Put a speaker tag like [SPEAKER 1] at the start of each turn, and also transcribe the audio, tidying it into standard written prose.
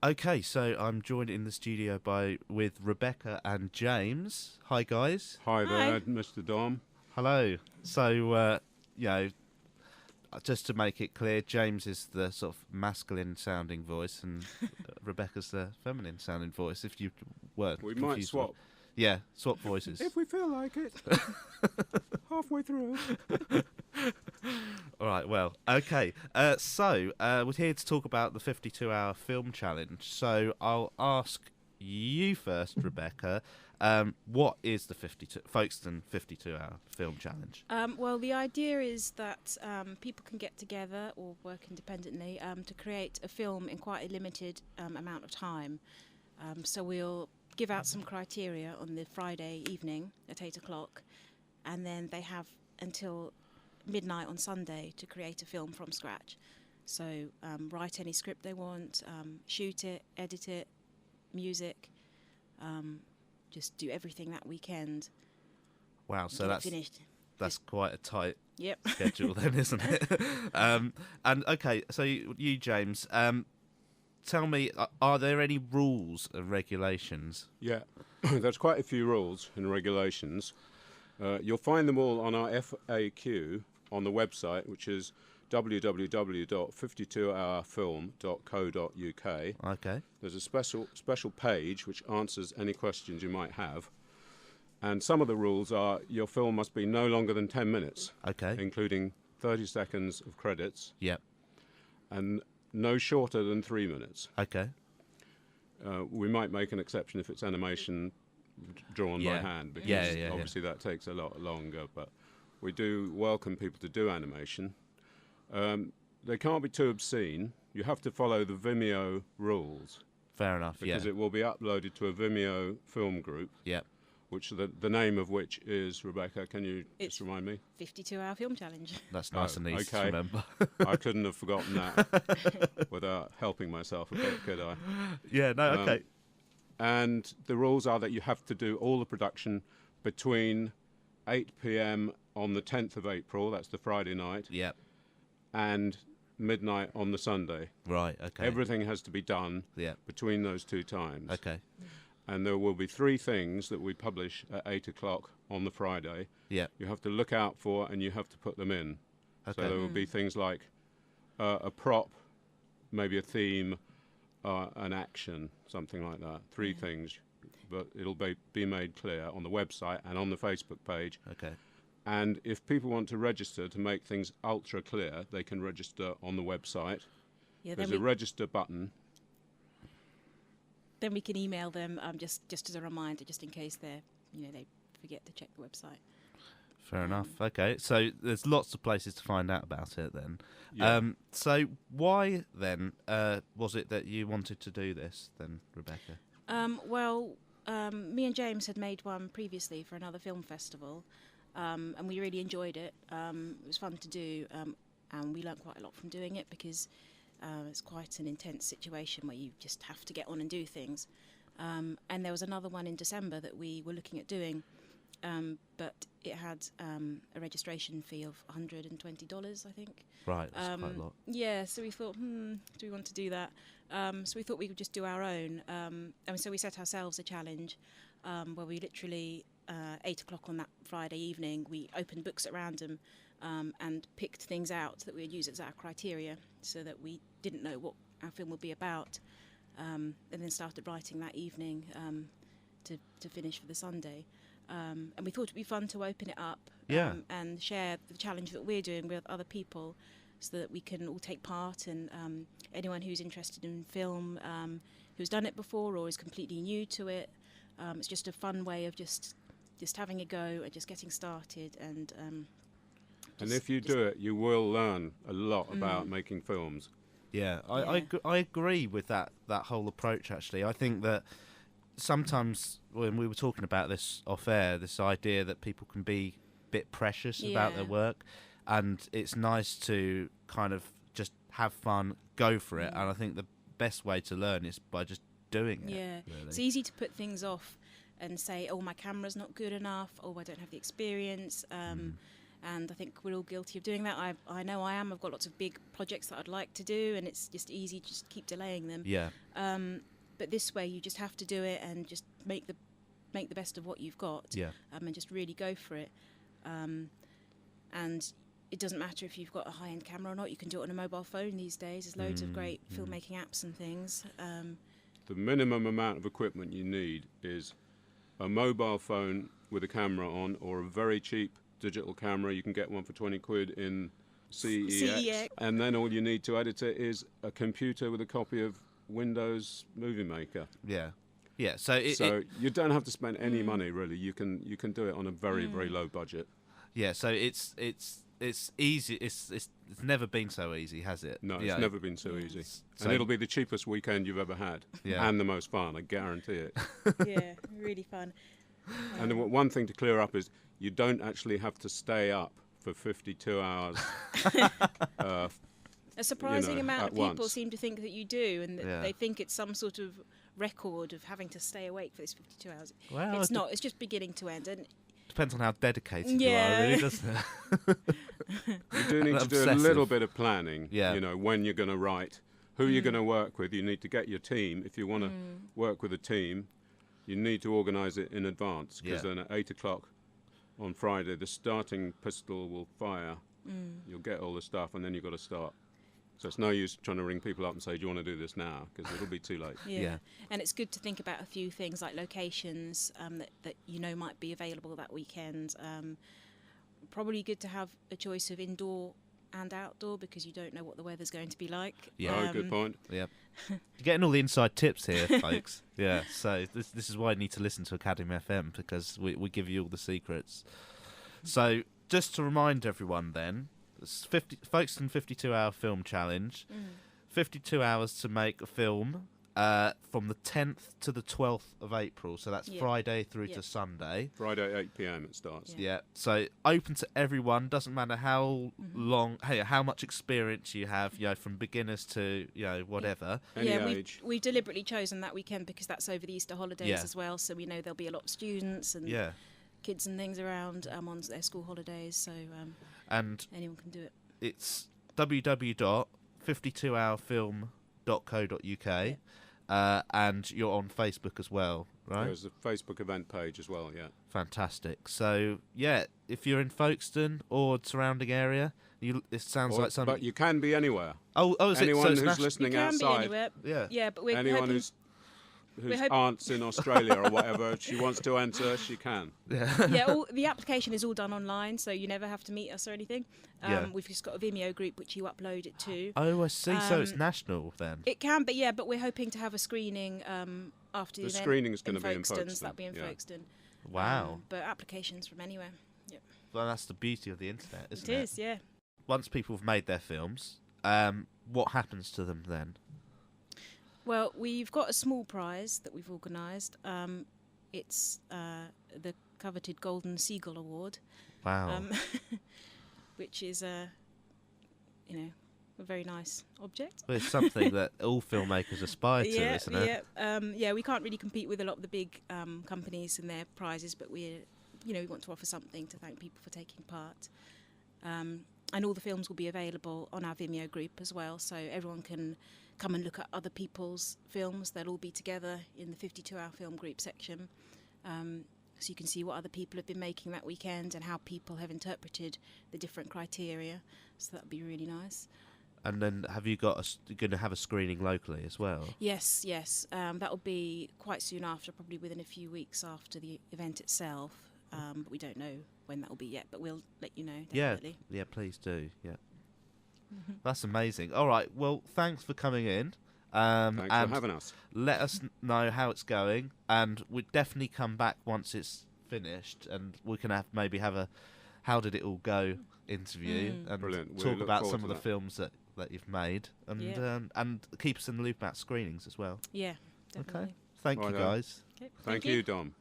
[SPEAKER 1] Okay, so I'm joined in the studio with Rebecca and James. Hi, guys.
[SPEAKER 2] Hi
[SPEAKER 3] Hi.
[SPEAKER 2] there, Mr. Dom.
[SPEAKER 1] Hello. So, you know, just to make it clear, James is the sort of masculine-sounding voice, and Rebecca's the feminine-sounding voice. If you were
[SPEAKER 2] We might
[SPEAKER 1] confused,
[SPEAKER 2] swap
[SPEAKER 1] yeah, swap voices.
[SPEAKER 2] if we feel like it. Halfway through.
[SPEAKER 1] All right, well, okay. So, we're here to talk about the 52-hour film challenge. So, I'll ask you first, Rebecca. What is the Folkestone 52-hour film challenge?
[SPEAKER 3] Well, the idea is that people can get together or work independently to create a film in quite a limited amount of time. So we'll give out some criteria on the Friday evening at 8 o'clock, and then they have until midnight on Sunday to create a film from scratch. So write any script they want, shoot it, edit it, music, just do everything that weekend.
[SPEAKER 1] Wow, so
[SPEAKER 3] Get it
[SPEAKER 1] that's
[SPEAKER 3] finished.
[SPEAKER 1] that's quite a tight
[SPEAKER 3] Yep.
[SPEAKER 1] schedule then, isn't it? And okay, so you James, tell me, are there any rules and regulations?
[SPEAKER 2] Yeah, there's quite a few rules and regulations. You'll find them all on our FAQ on the website, which is www.52hourfilm.co.uk.
[SPEAKER 1] Okay.
[SPEAKER 2] There's a special page which answers any questions you might have. And some of the rules are your film must be no longer than 10 minutes,
[SPEAKER 1] Okay.
[SPEAKER 2] including 30 seconds of credits,
[SPEAKER 1] Yep.
[SPEAKER 2] and no shorter than 3 minutes.
[SPEAKER 1] Okay.
[SPEAKER 2] We might make an exception if it's animation drawn by
[SPEAKER 1] Yeah.
[SPEAKER 2] hand, because
[SPEAKER 1] Yeah.
[SPEAKER 2] obviously that takes a lot longer, but we do welcome people to do animation. They can't be too obscene. You have to follow the Vimeo rules,
[SPEAKER 1] Fair enough.
[SPEAKER 2] because
[SPEAKER 1] Yeah.
[SPEAKER 2] it will be uploaded to a Vimeo film group,
[SPEAKER 1] Yep.
[SPEAKER 2] which the name of which is, Rebecca, can you
[SPEAKER 3] It's
[SPEAKER 2] just remind me?
[SPEAKER 3] 52-hour film challenge.
[SPEAKER 1] That's nice and easy to
[SPEAKER 2] okay.
[SPEAKER 1] remember.
[SPEAKER 2] I couldn't have forgotten that without helping myself a bit, could I?
[SPEAKER 1] Yeah. No. Okay.
[SPEAKER 2] And the rules are that you have to do all the production between 8 p.m. on the 10th of April, that's the Friday night,
[SPEAKER 1] Yep.
[SPEAKER 2] and midnight on the Sunday.
[SPEAKER 1] Right. Okay.
[SPEAKER 2] Everything has to be done
[SPEAKER 1] Yep.
[SPEAKER 2] between those two times.
[SPEAKER 1] Okay.
[SPEAKER 2] And there will be 3 things that we publish at 8 o'clock on the Friday.
[SPEAKER 1] Yep.
[SPEAKER 2] You have to look out for, and you have to put them in.
[SPEAKER 1] Okay.
[SPEAKER 2] So there will be things like a prop, maybe a theme, an action, something like that. 3 things, but it'll be made clear on the website and on the Facebook page.
[SPEAKER 1] Okay.
[SPEAKER 2] And if people want to register to make things ultra clear, they can register on the website.
[SPEAKER 3] Yeah,
[SPEAKER 2] There's a register button.
[SPEAKER 3] then we can email them just as a reminder, just in case they forget to check the website.
[SPEAKER 1] Fair enough. Okay. So there's lots of places to find out about it then.
[SPEAKER 2] Yeah.
[SPEAKER 1] So why then was it that you wanted to do this then, Rebecca?
[SPEAKER 3] Me and James had made one previously for another film festival, and we really enjoyed it. It was fun to do, and we learnt quite a lot from doing it, because it's quite an intense situation where you just have to get on and do things. And there was another one in December that we were looking at doing, but it had a registration fee of $120, I think.
[SPEAKER 1] Right, that's quite a lot.
[SPEAKER 3] Yeah, so we thought, do we want to do that? So we thought we could just do our own. And so we set ourselves a challenge where we literally, 8 o'clock on that Friday evening, we opened books at random and picked things out that we would use as our criteria, so that we didn't know what our film would be about, and then started writing that evening to finish for the Sunday. And we thought it'd be fun to open it up and share the challenge that we're doing with other people, so that we can all take part, and anyone who's interested in film, who's done it before or is completely new to it. It's just a fun way of just having a go and just getting started. And
[SPEAKER 2] If you do it, you will learn a lot about making films.
[SPEAKER 1] Yeah, I agree with that whole approach, actually. I think that sometimes when we were talking about this off air, this idea that people can be a bit precious about their work, and it's nice to kind of just have fun, go for it. And I think the best way to learn is by just doing it.
[SPEAKER 3] Yeah,
[SPEAKER 1] really.
[SPEAKER 3] It's easy to put things off and say, oh, my camera's not good enough, or I don't have the experience. And I think we're all guilty of doing that. I know I am. I've got lots of big projects that I'd like to do, and it's just easy to just keep delaying them.
[SPEAKER 1] Yeah.
[SPEAKER 3] But this way, you just have to do it and just make the best of what you've got.
[SPEAKER 1] Yeah.
[SPEAKER 3] And just really go for it. And it doesn't matter if you've got a high-end camera or not. You can do it on a mobile phone these days. There's loads of great filmmaking apps and things.
[SPEAKER 2] The minimum amount of equipment you need is a mobile phone with a camera on, or a very cheap digital camera. You can get one for 20 quid in CEX. And then all you need to edit it is a computer with a copy of Windows Movie Maker.
[SPEAKER 1] Yeah. Yeah. So
[SPEAKER 2] you don't have to spend any money, really. You can do it on a very, very low budget.
[SPEAKER 1] Yeah. So it's easy. It's never been so easy, has it?
[SPEAKER 2] No, it's never been so easy.
[SPEAKER 1] So
[SPEAKER 2] and it'll be the cheapest weekend you've ever had.
[SPEAKER 1] Yeah.
[SPEAKER 2] And the most fun, I guarantee it.
[SPEAKER 3] Yeah, really fun.
[SPEAKER 2] And one thing to clear up is you don't actually have to stay up for 52 hours.
[SPEAKER 3] A surprising amount of people
[SPEAKER 2] once.
[SPEAKER 3] seem to think that you do, and
[SPEAKER 1] Yeah.
[SPEAKER 3] they think it's some sort of record of having to stay awake for this 52 hours.
[SPEAKER 1] Well,
[SPEAKER 3] It's not. It's just beginning to end. And
[SPEAKER 1] depends on how dedicated
[SPEAKER 3] Yeah.
[SPEAKER 1] you are, really, doesn't it?
[SPEAKER 2] You do need to do a
[SPEAKER 1] Obsessive.
[SPEAKER 2] little bit of planning.
[SPEAKER 1] Yeah.
[SPEAKER 2] You know, when you're going to write, who you're going to work with. You need to get your team. If you want to work with a team, you need to organise it in advance, because
[SPEAKER 1] Yeah.
[SPEAKER 2] then at 8 o'clock on Friday, the starting pistol will fire. You'll get all the stuff, and then you've got to start. So it's no use trying to ring people up and say, do you want to do this now? Because it'll be too late.
[SPEAKER 1] Yeah.
[SPEAKER 3] And it's good to think about a few things like locations that you know might be available that weekend. Probably good to have a choice of indoor and outdoor, because you don't know what the weather's going to be like.
[SPEAKER 1] Yeah.
[SPEAKER 2] Oh, good point.
[SPEAKER 1] Yeah. You're getting all the inside tips here, folks. Yeah. So this is why you need to listen to Academy FM, because we give you all the secrets. So just to remind everyone then, it's Folkestone 52-hour film challenge. 52 hours to make a film from the 10th to the 12th of April. So that's Friday through to Sunday.
[SPEAKER 2] Friday at 8 p.m. it starts.
[SPEAKER 1] Yeah. So open to everyone. Doesn't matter how long, how much experience you have. From beginners to whatever.
[SPEAKER 2] Any age.
[SPEAKER 3] We've deliberately chosen that weekend because that's over the Easter holidays
[SPEAKER 1] Yeah.
[SPEAKER 3] as well. So we know there'll be a lot of students and kids and things around on their school holidays. So
[SPEAKER 1] And
[SPEAKER 3] anyone can do it.
[SPEAKER 1] it's www.52hourfilm.co.uk. And you're on Facebook as well, right?
[SPEAKER 2] There's a Facebook event page as well, yeah.
[SPEAKER 1] Fantastic. So, if you're in Folkestone or surrounding area, it sounds like something...
[SPEAKER 2] But you can be anywhere.
[SPEAKER 1] Is
[SPEAKER 2] Anyone
[SPEAKER 1] it? So
[SPEAKER 2] who's listening
[SPEAKER 3] You can
[SPEAKER 2] outside,
[SPEAKER 3] be anywhere.
[SPEAKER 1] Yeah.
[SPEAKER 3] Yeah, but we're
[SPEAKER 2] anyone
[SPEAKER 3] hoping,
[SPEAKER 2] whose
[SPEAKER 3] hoping-
[SPEAKER 2] aunt's in Australia or whatever, she wants to enter, she can.
[SPEAKER 3] the application is all done online, so you never have to meet us or anything. We've just got a Vimeo group which you upload it to.
[SPEAKER 1] Oh, I see. So it's national then.
[SPEAKER 3] It can be, but we're hoping to have a screening after the event.
[SPEAKER 2] The screening's going to be in
[SPEAKER 3] Folkestone.
[SPEAKER 2] Folkestone.
[SPEAKER 3] That'll be in Folkestone.
[SPEAKER 1] Wow.
[SPEAKER 3] But applications from anywhere. Yep.
[SPEAKER 1] Well, that's the beauty of the internet, isn't it?
[SPEAKER 3] It is, yeah.
[SPEAKER 1] Once people have made their films, what happens to them then?
[SPEAKER 3] Well, we've got a small prize that we've organised. It's the coveted Golden Seagull Award.
[SPEAKER 1] Wow.
[SPEAKER 3] Which is a very nice object.
[SPEAKER 1] Well, it's something that all filmmakers aspire to, isn't it?
[SPEAKER 3] We can't really compete with a lot of the big companies and their prizes, but we want to offer something to thank people for taking part. And all the films will be available on our Vimeo group as well, so everyone can come and look at other people's films. They'll all be together in the 52-hour film group section. So you can see what other people have been making that weekend and how people have interpreted the different criteria. So that would be really nice.
[SPEAKER 1] And then have you you're going to have a screening locally as well?
[SPEAKER 3] Yes. That will be quite soon after, probably within a few weeks after the event itself. But we don't know when that will be yet, but we'll let you know, definitely.
[SPEAKER 1] Yeah, please do, yeah. That's amazing. All right, well, thanks for coming in.
[SPEAKER 2] Thanks for having us.
[SPEAKER 1] Let us know how it's going, and we'll definitely come back once it's finished, and we can maybe have a how did it all go interview and
[SPEAKER 2] Brilliant.
[SPEAKER 1] talk
[SPEAKER 2] look
[SPEAKER 1] about
[SPEAKER 2] forward
[SPEAKER 1] some
[SPEAKER 2] to
[SPEAKER 1] of the
[SPEAKER 2] that.
[SPEAKER 1] films that you've made, and keep us in the loop about screenings as well.
[SPEAKER 3] Yeah, definitely.
[SPEAKER 1] Okay, thank you
[SPEAKER 2] Righto.
[SPEAKER 1] guys.
[SPEAKER 3] Okay,
[SPEAKER 2] Thank you, Dom.